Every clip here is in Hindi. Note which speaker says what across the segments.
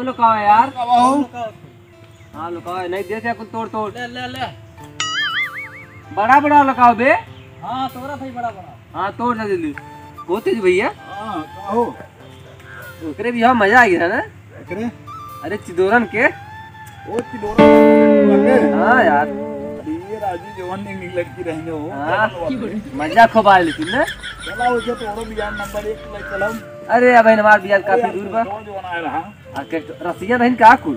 Speaker 1: और लुकाओ यार।
Speaker 2: हाँ
Speaker 1: लुकाओ, नहीं देते कुछ तोड़ तोड़।
Speaker 2: ले
Speaker 1: बड़ा बड़ा लुकाओ बे।
Speaker 2: हाँ तोड़ा भाई बड़ा बड़ा।
Speaker 1: हाँ तोड़ ना जल्दी। बहुत तेज भैया।
Speaker 2: हाँ कहो।
Speaker 1: ओकरे भी यहाँ मजा आ गया ना।
Speaker 2: एकरे?
Speaker 1: अरे चिदोरन के।
Speaker 2: ओ चिदोरन।
Speaker 1: हाँ यार।
Speaker 2: ये राजू जवान ने लड़की रहेंगे वो।
Speaker 1: हाँ मजा खूब आ लेकिन ना।
Speaker 2: चला उसे तोड़ो बियान नंबर 1 ले चलाओ।
Speaker 1: अरे अब हमार बियान काफी दूर बा।
Speaker 2: जवान आ रहा।
Speaker 1: आके रसिया नहीं का कुल।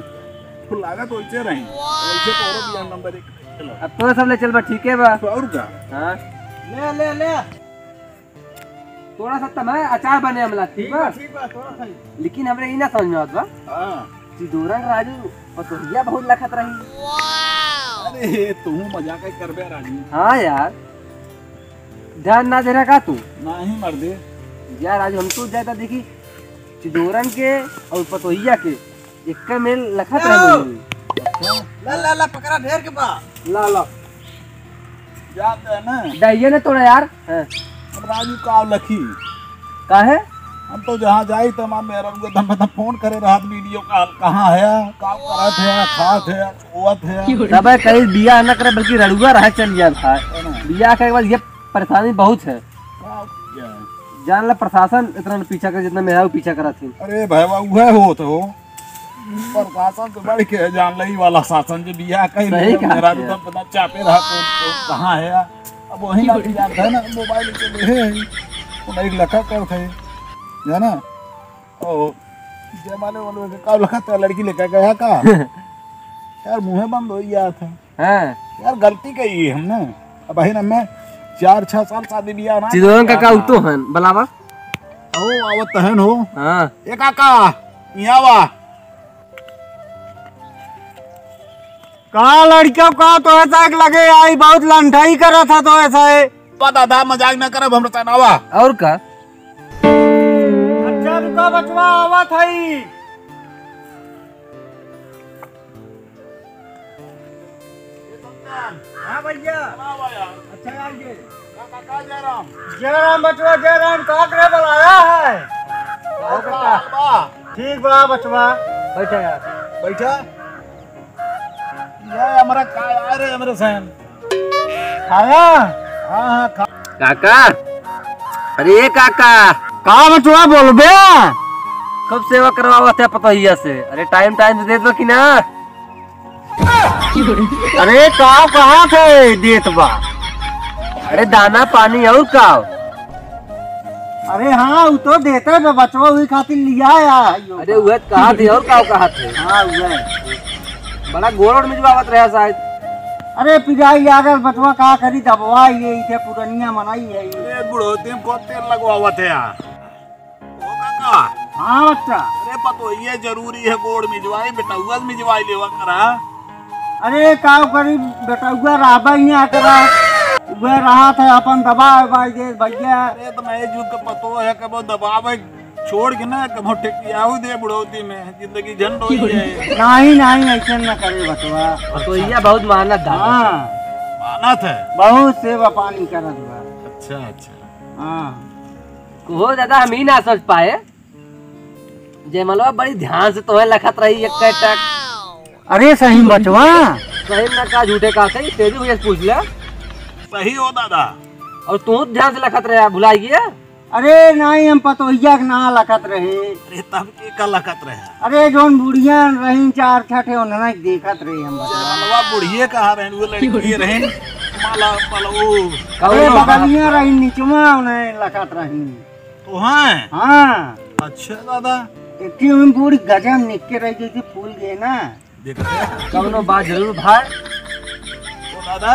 Speaker 2: तो लागत वैसे रही। वैसे तोड़ो बियान नंबर 1 चलो।
Speaker 1: अब तो सब ले चल बा ठीक है बा।
Speaker 2: और क्या?
Speaker 1: हाँ
Speaker 2: ले
Speaker 1: थोड़ा सा तमा अचार बने हमला ठीक बा।
Speaker 2: थोड़ा सा।
Speaker 1: लेकिन हमरे ई ना समझ में आवत बा।
Speaker 2: हां
Speaker 1: चिदोरन राजू पतोहिया बहुत लखत रही।
Speaker 2: अरे तू मजाक ही करबे राजू।
Speaker 1: हाँ यार ध्यान ना दे रहा का तू।
Speaker 2: नहीं मर दे
Speaker 1: यार राजू हम तो ज्यादा देखी चिदोरन के और पतोहिया के एक में लखत रही।
Speaker 2: ला पकड़ा ढेर के बा।
Speaker 1: ला
Speaker 2: याद है ना
Speaker 1: डाइये ने तोड़ा यार। हाँ।
Speaker 2: अब राजू का लखी
Speaker 1: का है
Speaker 2: हम तो जहाँ जाई तमाम मेरा दम फोन करे रहा वीडियो कॉल कहाँ है काम करत है खात है ओवत है
Speaker 1: सब कहीं बिया न करे बल्कि रड़ुआ रह चल गया था। बिया के बाद ये परेशानी बहुत है। जान ला प्रशासन इतना पीछा कर जितना मेरा पीछा करा थी।
Speaker 2: अरे भैया वह हो तो प्रशासन तो बढ़ के जान लही वाला शासन जो बिया कहीं मेरा तो पता चापे रहा तो कहाँ है अब वही ना जानता है ना मोबाइल के ले नहीं लखा कर थे जाना ओ जमाने वाले का लखा था लड़की लेकर गया का यार मुँह बंद हो गया था।
Speaker 1: हाँ
Speaker 2: यार गलती कही है हमने अब भाई ना मैं 4-6 साल शादी बिया ना
Speaker 1: चिदोरन का तो हन बलावा
Speaker 2: ओ आवत तहन हो।
Speaker 1: हाँ
Speaker 2: ए काका यहाँ वा
Speaker 3: कहा लड़कियों का तो ऐसा लगे आई बहुत लंठाई करा था तो ऐसा है।
Speaker 2: पता था मजाक न करब हमरा तनावा
Speaker 1: और का।
Speaker 3: अच्छा रुका बचवा आवा थाई। हाँ भैया अच्छा आइए। जयराम बचवा जयराम का करे बुलाया है। ठीक बा बचवा
Speaker 1: बैठा यार
Speaker 2: बैठा ये हमारा का यार है हमारे सहन
Speaker 3: खाया।
Speaker 2: हाँ खा
Speaker 1: काका। अरे काका
Speaker 3: कहा बचवा बोल बे
Speaker 1: कब सेवा करवावा थे पतोहिया से। अरे टाइम से दे दो कि ना।
Speaker 3: अरे कहाँ थे देत बा।
Speaker 1: अरे दाना पानी और का।
Speaker 3: अरे हाँ वो तो देते बे बचवा वही खातिर लिया आया।
Speaker 1: अरे वह कहा थे और का थे।
Speaker 3: हाँ वह
Speaker 1: बड़ा गोड़ में जवाबत रहा शायद।
Speaker 3: अरे पिजाई यार बचवा कहा करी दबवा ये इथे पुरनिया मनाई है ये।
Speaker 2: ये बुढ़ोती में को तेल लगवावा थे यार ओ काका।
Speaker 3: हाँ बच्चा।
Speaker 2: अरे पतो ये जरूरी है गोड़ मिजवाई बेटा उगल मिजवाई लेवा करा।
Speaker 3: अरे का करी बेटा उगा रहबा यहाँ करा वह रहा था अपन दबा भाई दे भैया।
Speaker 2: अरे तो मैं जुग का पतो है कबो दबावे छोड़ के ना कबो टेकियाऊ दे बुढ़ोती में जिंदगी झंड हो जाए।
Speaker 3: नहीं ऐसे न करे बचवा।
Speaker 1: पतोहिया बहुत मेहनत था।
Speaker 3: हाँ
Speaker 2: मानत है
Speaker 3: बहुत सेवा पानी करत बा।
Speaker 2: अच्छा
Speaker 3: हाँ
Speaker 1: हो दादा हम ही ना सोच पाए। जयमलवा बड़ी ध्यान से तुम्हें लखत रही एक टक।
Speaker 3: अरे सही बचवा
Speaker 1: सही ना का झूठे का सही तेजी भैया पूछ ले।
Speaker 2: सही हो दादा
Speaker 1: और तू ध्यान से लखत रहे भुलाई गया।
Speaker 3: अरे नहीं हम पतोहिया के ना लखत रहे।
Speaker 2: अरे तब के का लखत रहे।
Speaker 3: अरे जोन बुढ़िया रही 4-6 उन्हें देखत रहे हम बचवा।
Speaker 2: मनवा बुढ़िए कहाँ रहे वो लड़की रहे माला माला वो
Speaker 3: अरे बगलिया रही नीचवा उन्हें लखत रही
Speaker 2: तो हाँ।
Speaker 3: हाँ
Speaker 2: अच्छा दादा
Speaker 3: इतनी उन पूरी गजब निक्के रही जैसे फूल गए ना।
Speaker 2: देखते
Speaker 1: कौनो बात जरूर भाई।
Speaker 2: तो दादा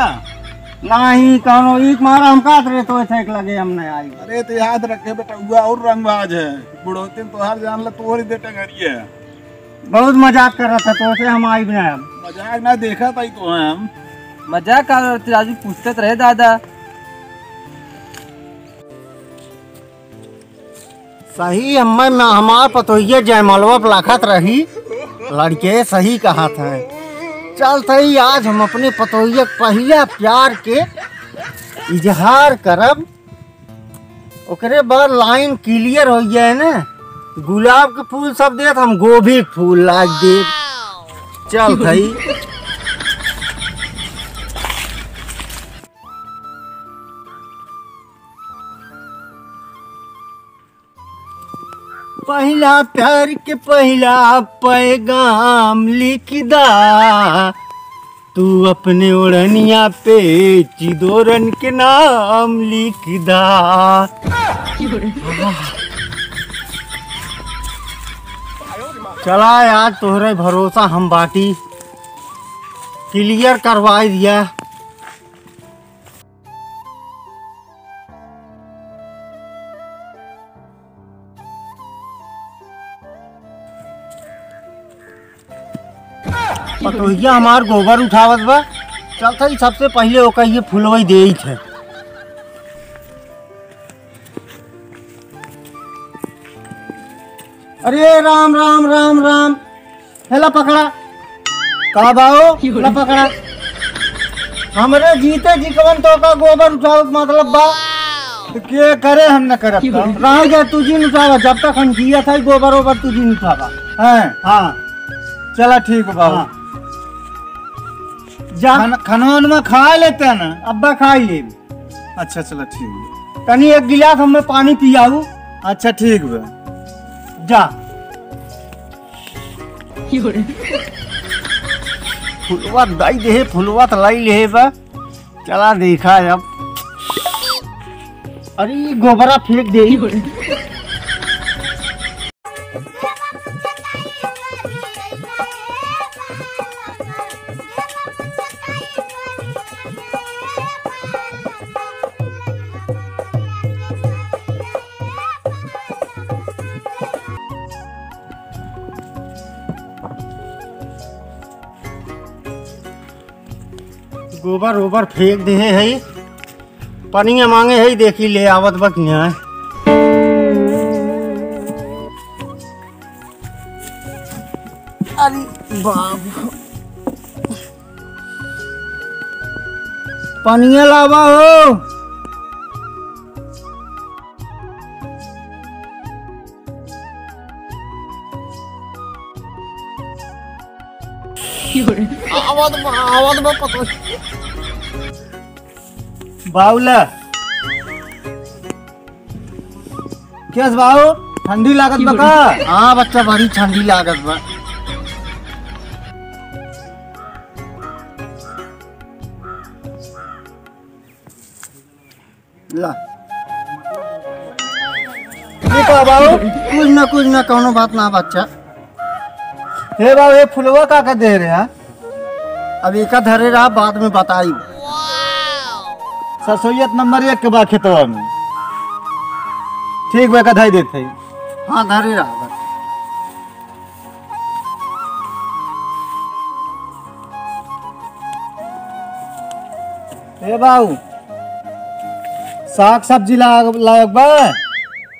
Speaker 3: नहीं कौनो एक मारा हम काट रहे तो ऐसे लगे हमने आई।
Speaker 2: अरे तो याद रखे बेटा हुआ और रंगबाज है बुढ़ोती में तोहार जान ला तोहरी बेटा घरिए
Speaker 3: बहुत मजाक कर रहा था तो ऐसे हम आई बिना।
Speaker 2: मजाक ना देखा था तो हम
Speaker 1: मजाक कर राजू पूछते रहे दादा।
Speaker 3: सही हमार पतोहिया जयमलवा लखत रही लड़के सही कहा था। चल थई आज हम अपने पतोहिया पहला प्यार के इजहार करब ओकरे बाद लाइन क्लियर हो गया है ना गुलाब के फूल सब देत, हम गोभी के फूल लाग दे। चल भाई। पहला प्यार के पहला पैगाम लिख दा, तू अपने ओढ़निया पे चिदोरन के नाम लिख दा। चला यार, तोहरे भरोसा हम बाटी क्लियर करवा दिया। पतोहिया हमार गोबर उठावत बा। चलता ही सबसे पहले ओका ये फुलवई दे थे। अरे राम राम राम राम। हेला पकड़ा का बाओ, ला पकड़ा। हमरे जीते जी कवन तो का गोबर उठावत मतलब बा। तो के करे हम न करब तो रह जा, तुझी न उठावा। जब तक हम जिया था गोबर ओबर तुझी न उठावा हैं। हाँ चला ठीक है बाबू। जा खाना में खा लेते हैं ना, अब्बा खा ही ले।
Speaker 2: अच्छा चला ठीक है।
Speaker 3: तनी एक गिलास हमें पानी पियाऊ।
Speaker 2: अच्छा ठीक है।
Speaker 3: जा। फुलवा दाई दे, फुलवा तो लाई ले बा। चला देखा अब। अरे गोबरा फेंक दे। गोबर ओबर फेंक दे है, पनिया मांगे है, देखी ले आवत बक यहाँ। अरे बाबू पनिया लावा हो। आवाज पता बाउला क्या बाबू, ठंडी लागत बा का? हाँ बच्चा, बड़ी ठंडी लागत बा। ला बाबू, कुछ ना कोनो बात ना बच्चा। हे बाबू, ये फुलवा का दे रहे हैं? अब एक धरे रहा, बाद में बताई।
Speaker 2: सरसोईयत नंबर 1 के बा खेतवा में। ठीक बा, कधाई देते।
Speaker 3: हाँ धरे रहा।
Speaker 2: हे बाबू, साग सब्जी लायक बा।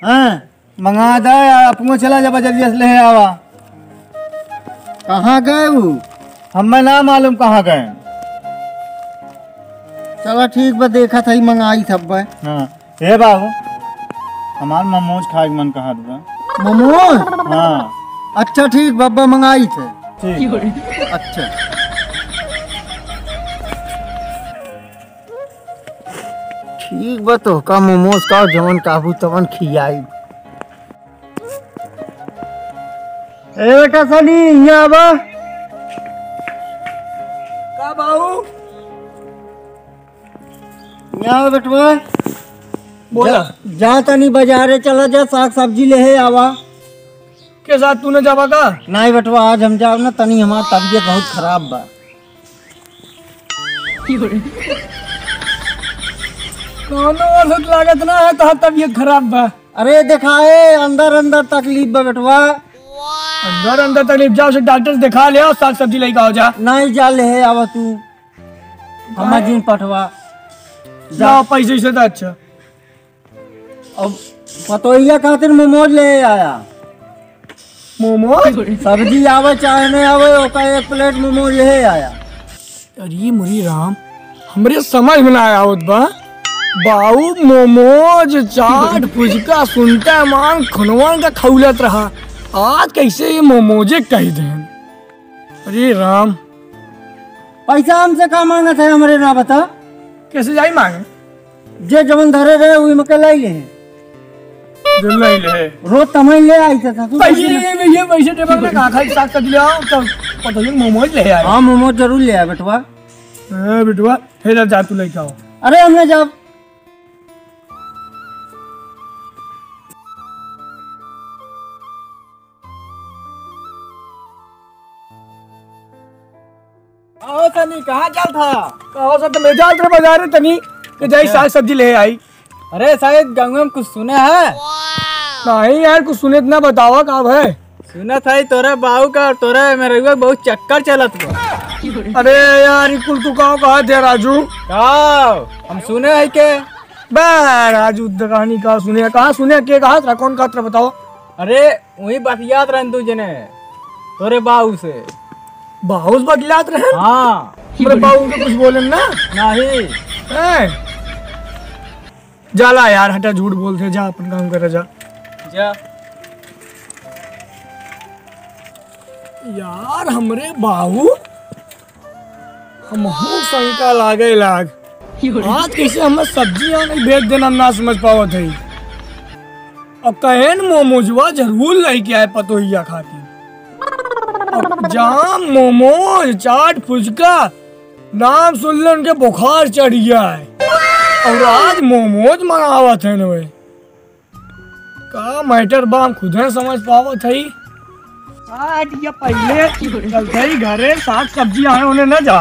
Speaker 2: हाँ मंगा दे, अपनो चला जा जल्दी से ले आवा।
Speaker 3: कहाँ गए वो?
Speaker 2: हमें ना मालूम कहाँ गए।
Speaker 3: चलो ठीक बा, देखा था ही मंगाई सब बा।
Speaker 2: हाँ हे बाबू, हमार मोमोज खाए मन कहा दूंगा।
Speaker 3: मोमोज?
Speaker 2: हाँ
Speaker 3: अच्छा ठीक बाबा, मंगाई थे।
Speaker 2: ठीक।
Speaker 3: अच्छा ठीक बा, तो का मोमोज का जवन काबू तवन खियाई। ए बेटा सनी, यहाँ बा।
Speaker 1: का बाबू?
Speaker 3: यहाँ बेटवा
Speaker 1: बोला।
Speaker 3: जा तनी बाजारे चला जा, साग सब्जी ले आवा।
Speaker 1: के साथ तूने जावा का?
Speaker 3: नहीं बेटवा, आज हम जाओ ना, तनी हमार तबीयत बहुत खराब बा।
Speaker 1: कोनो औसत लागत ना है तो तबीयत खराब बा।
Speaker 3: अरे दिखाए, अंदर अंदर तकलीफ बा बेटवा।
Speaker 1: अंदर तकलीफ, जाओ से डॉक्टर से दिखा ले, साग सब्जी लेके आओ। जा
Speaker 3: नहीं जा ले आवा तू, हमार जिन पटवा।
Speaker 1: जाओ, पैसे से तो अच्छा।
Speaker 3: अब पतोहिया खातिर मोमोज ले आया।
Speaker 1: मोमोज?
Speaker 3: सब्जी आवे चाहे नहीं आवे, ओका 1 प्लेट मोमोज ले आया।
Speaker 1: अरे मुरी राम, हमरे समझ में ना आया होत बा।
Speaker 4: बाऊ मोमोज चाट फुचका सुनता मांग खनवन का खौलत रहा, आज कैसे ये मोमोजे कह दें। अरे राम,
Speaker 3: पैसा हमसे का मांगा था हमारे ना बता।
Speaker 4: कैसे जाई मांगे?
Speaker 3: जे जवन धरे रहे वही में के लाई ले रोज तमन ले आई था तू।
Speaker 4: ये पैसे टेबल में कहाँ खाई साग सब्जी ले आओ तो पता नहीं मोमोज ले आए।
Speaker 3: हाँ मोमोज जरूर ले आया बेटवा।
Speaker 4: बेटवा हेरा जा तू लेके आओ।
Speaker 3: अरे हमने जब
Speaker 4: आओ तनी कहाँ चल था? कहो सर तो मैं जाल तेरे बाजार में तनी कि जाई साग सब्जी ले आई।
Speaker 5: अरे शायद गाँव में कुछ सुने है?
Speaker 4: नहीं यार कुछ सुने ना बतावा कब है।
Speaker 5: सुना था तोरा बाबू का तोरा मेरे बहुत चक्कर चलत बा।
Speaker 4: अरे यार कुल तू कहाँ थे राजू?
Speaker 5: हम सुने है के
Speaker 4: बे राजू कहानी कहाँ सुने? कहाँ सुने के कहा था? कौन कहा बताओ।
Speaker 5: अरे वही बतियात रहे तू जने तोरे बाबू से।
Speaker 4: बाहुस बदलात रहे?
Speaker 5: हाँ
Speaker 4: मेरे बाबू को कुछ बोले ना?
Speaker 5: नहीं
Speaker 4: जाला यार हटा झूठ बोलते, जा अपन काम कर जा। यार हमरे बाबू हम शंका लागे लाग आज कैसे हमें सब्जियां नहीं बेच देना ना समझ पाओ थे। अब कहन मोमोजवा जरूर लेके आए पतोहिया खाती। जाम मोमोज चाट फुचका नाम सुन ले उनके बुखार चढ़ गया है और आज मोमोज मंगावत है वे का मैटर बाम खुद है समझ पावत है। ये पहले चलते ही घरे साग सब्जी आए उन्हें न जा,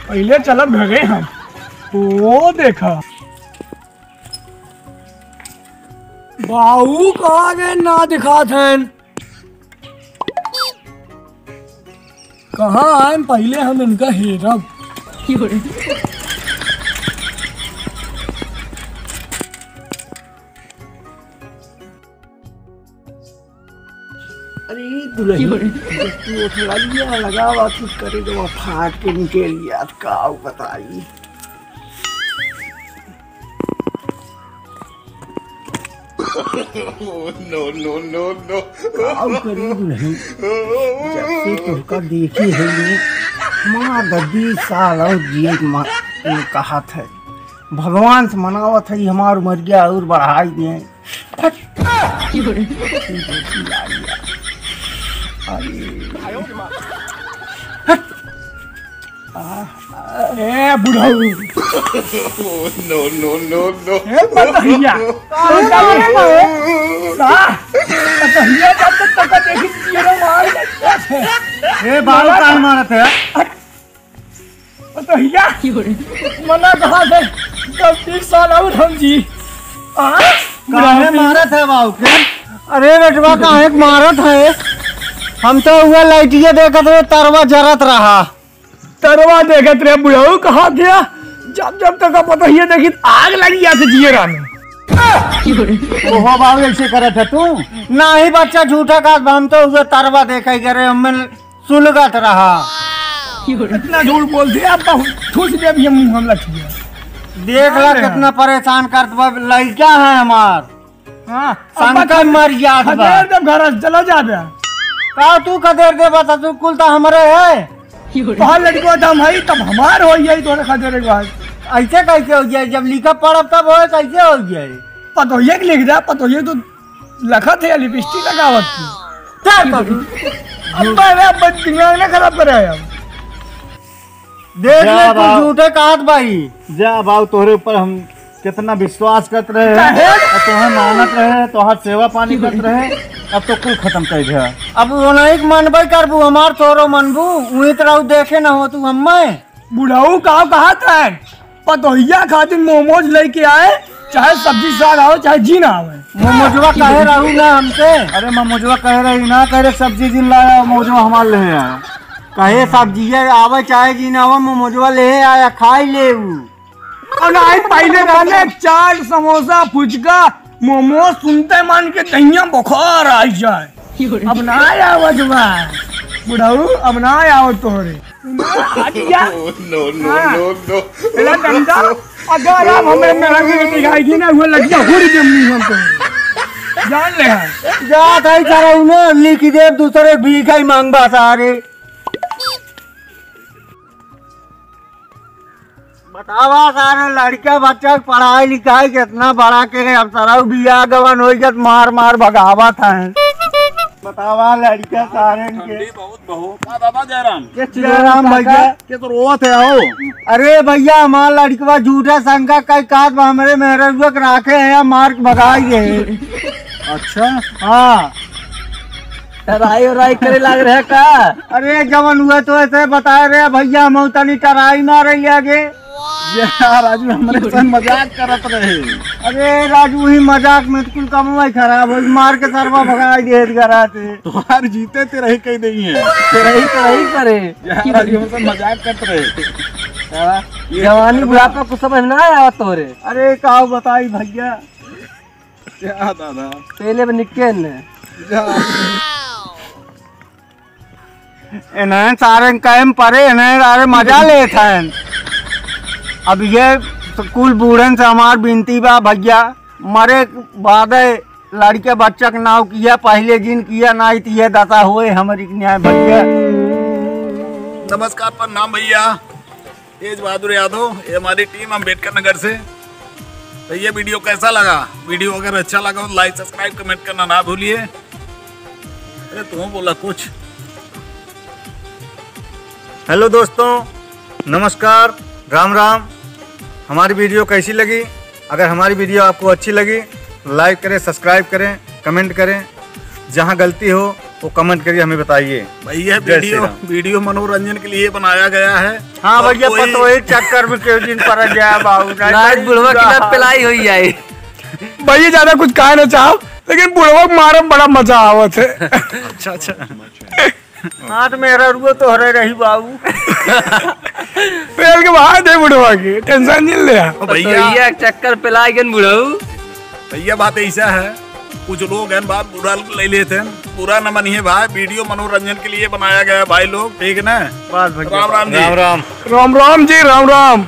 Speaker 4: पहले चलब घरे हम तो देखा बाहू कहाँ गए ना दिखात हैं। कहाँ आए पहले हम इनका हेरब। अरे दुल्हन तू उठा लिया लगावा कुछ करे तो फाट के निकल गया का बताई।
Speaker 2: नो
Speaker 3: करी दुल्हन जब से तुमका देखी है ये माँ दद्दी साल और जिए कहा था भगवान से मनावत है हमार मर गया और बढ़ाई दिए।
Speaker 4: बुढ़ाऊ
Speaker 2: नो
Speaker 3: बाल कान मारत है
Speaker 4: मना कहा थे 20 साल और हम जी
Speaker 3: काहे मारत है बाबू के? अरे बेटवा काहे मारत है? हम तो हुआ लाइटिया देखत रहे तरवा जरत रहा।
Speaker 4: तरवा देखत रहे बुढ़ाऊ कहा गया जब जब तक पता ही देखी आग लगी ऐसे जिए रानी।
Speaker 3: ओहो बाबू ऐसे करत है तू? ना ही बच्चा झूठा का हम तो हुआ तरवा देखा करे हमें सुलगत रहा।
Speaker 4: इतना झूठ बोलते अब ठूस दे भी हम लठिया
Speaker 3: देख ला कितना परेशान करत लड़का है हमार।
Speaker 4: हाँ
Speaker 3: शंकर मर जात बा।
Speaker 4: जब घर चला जा
Speaker 3: का तू कदेर दे बता तू कुल तो हमरे है
Speaker 4: बाहर लड़को दम है तब हमार हो जाए तो खदेरे के बाद
Speaker 3: ऐसे कैसे हो जाए? जब लिखा पढ़ब तब हो कैसे हो जाए?
Speaker 4: पतोहिया लिख दे पतोहिया तो लखत है लिपस्टिक लगावत थी। अब दिमाग ना खराब करे अब
Speaker 3: देख ले तू झूठे कहत भाई।
Speaker 2: जा बाबू तोहरे ऊपर हम कितना विश्वास करते रहे तुम्हें मानत रहे तोहर सेवा पानी करते रहे अब तो कुल खत्म कर दिया।
Speaker 3: अब नहीं मनबे करबू हमार तोरो मनबू उही तरह देखे न हो तू हमें।
Speaker 4: बुढ़ाऊ कहा था पतोहिया खातिर मोमोज लेके आए चाहे सब्जी साग आओ चाहे जी ना आवे।
Speaker 3: मोमोजवा कहे रहू ना हमसे?
Speaker 2: अरे मोमोजवा कह रही ना कह रहे सब्जी जिन लाया मोमोजवा हमारे ले आया।
Speaker 3: कहे सब्जी आवे चाहे जी ना आवे मोमोजवा ले आया खाई ले।
Speaker 4: पहले रहने चाट समोसा फुचका मोमोज सुनते मान के दहिया बुखार आ जाए। अब ना आवत बा बुढ़ाऊ अब ना आवत तोहरे एला डंडा अगर आप हमें मेरा की दिखाई थी ना वो लड़कियां पूरी जमनी हमको जान ले
Speaker 3: जा थाई सारा उन्हें लिखी दे दूसरे भीख ही मांगबा सारे बतावा सारे लड़का बच्चा पढ़ाई लिखाई कितना बड़ा के अब सारा बिया गवन हो गया मार मार भगावा था बतावा लड़का सारे के
Speaker 2: बहुत बहुत दादा जयराम
Speaker 3: जयराम भैया
Speaker 2: के तो रोवत है हो।
Speaker 3: अरे भैया हमारा लड़कवा झूठा शंका कई काट हमारे मेहरबा के राखे है मार के भगाई गए।
Speaker 2: अच्छा
Speaker 3: हाँ
Speaker 1: टराई उराई करे लाग रहे का।
Speaker 3: अरे जवन हुआ तो ऐसे बता रहे भैया हम तनी टराई मारे आगे।
Speaker 2: राजू हमारे संग मजाक करत रहे।
Speaker 3: अरे राजू ही मजाक में कुल कम खराब हो मार के सरवा भगाई दे घराते
Speaker 2: तुम्हार जीते ते रही कहीं नहीं है
Speaker 1: रही तो रही करे
Speaker 2: राजू हमसे मजाक करते रहे।
Speaker 1: जवानी बुढ़ापा कुछ समझ ना आया तोरे।
Speaker 3: अरे का बताई भैया
Speaker 2: क्या दादा
Speaker 1: पहले में निके ने
Speaker 3: इन्हें सारे कैम परे इन्हें सारे मजा लेते हैं। अब ये कुल बूढ़न से हमार बिनती बा भैया मरे बाद लड़के बच्चा के नाव किया पहले जिन किया नहीं तो ये दशा हुए हमारी न्याय भैया।
Speaker 2: नमस्कार प्रणाम भैया तेज बहादुर यादव ये हमारी टीम अम्बेडकर नगर से। तो ये वीडियो कैसा लगा? वीडियो अगर अच्छा लगा तो लाइक सब्सक्राइब कमेंट करना ना भूलिए। अरे तुम बोला कुछ।
Speaker 3: हेलो दोस्तों नमस्कार राम राम। हमारी वीडियो कैसी लगी? अगर हमारी वीडियो आपको अच्छी लगी लाइक करें सब्सक्राइब करें कमेंट करें। जहां गलती हो वो कमेंट करिए हमें बताइए।
Speaker 2: भैया वीडियो मनोरंजन के लिए बनाया गया है।
Speaker 3: हाँ भैया पता वही चक्कर में क्यों दिन पर गया बाबू
Speaker 1: नाच बुढ़वा की ना पिलाई हुई जाए।
Speaker 4: भैया ज्यादा कुछ कहा ना चाहो लेकिन बुढ़वा मारे बड़ा मजा आवत है।
Speaker 2: अच्छा अच्छा
Speaker 3: हाँ तो मेरा रुआ तो हरे रही बाबू
Speaker 4: पेड़ के बाहर दे बुढ़वा की टेंशन नहीं ले
Speaker 2: भैया
Speaker 1: चक्कर पिलाई गन बुढ़ऊ।
Speaker 2: भैया बात ऐसा है कुछ लोग हैं बात बुरा ले लेते हैं बुरा न मानिए भाई। वीडियो मनोरंजन के लिए बनाया गया है भाई लोग ठीक है ना।
Speaker 3: बस भैया
Speaker 2: राम राम जी
Speaker 4: राम राम जी राम राम।